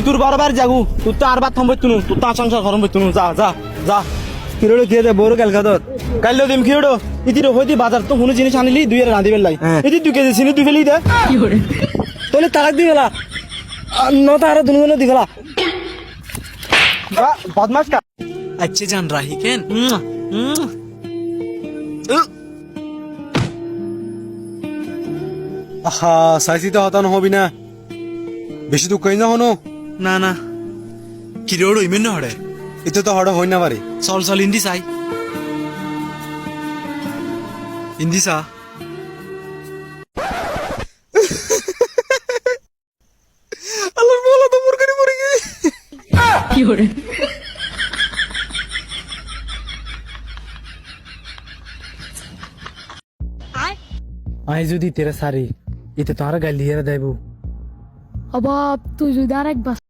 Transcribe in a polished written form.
তোর বারবার যাগু তোর তো আর বার থাম বইতুনু তোর তো সংসার গরম বইতুনু যা যা যা কিরোড় খেয়ে দে বড় ক্যালকাতত কাইলো দিম কি হড়ো ইতির হইতি বাজার তো কোনো জিনিস আনিলি দুই এর রাঁধি বেলাই ইতি 2 কেজি চিনি তুই ফেলি দে তোলে তালাক দি গেলা নটা আরো দুনো দি গেলা বদমাস কা अच्छे जान राही केन আহা চাইছি তো হতানো হবি না বেশি দুঃখ কই না হনো ना ना किरोड़ इमेन हड़े এতে তো হড় হই না পারে चल चल इंदी साई इंदी सा আল্লাহর বলা তো মুরগি মরে গেছে আই যদি তেরা সারি এতে তো আর গালি হেরা দেবো অবাব তুই যদি আরেকবার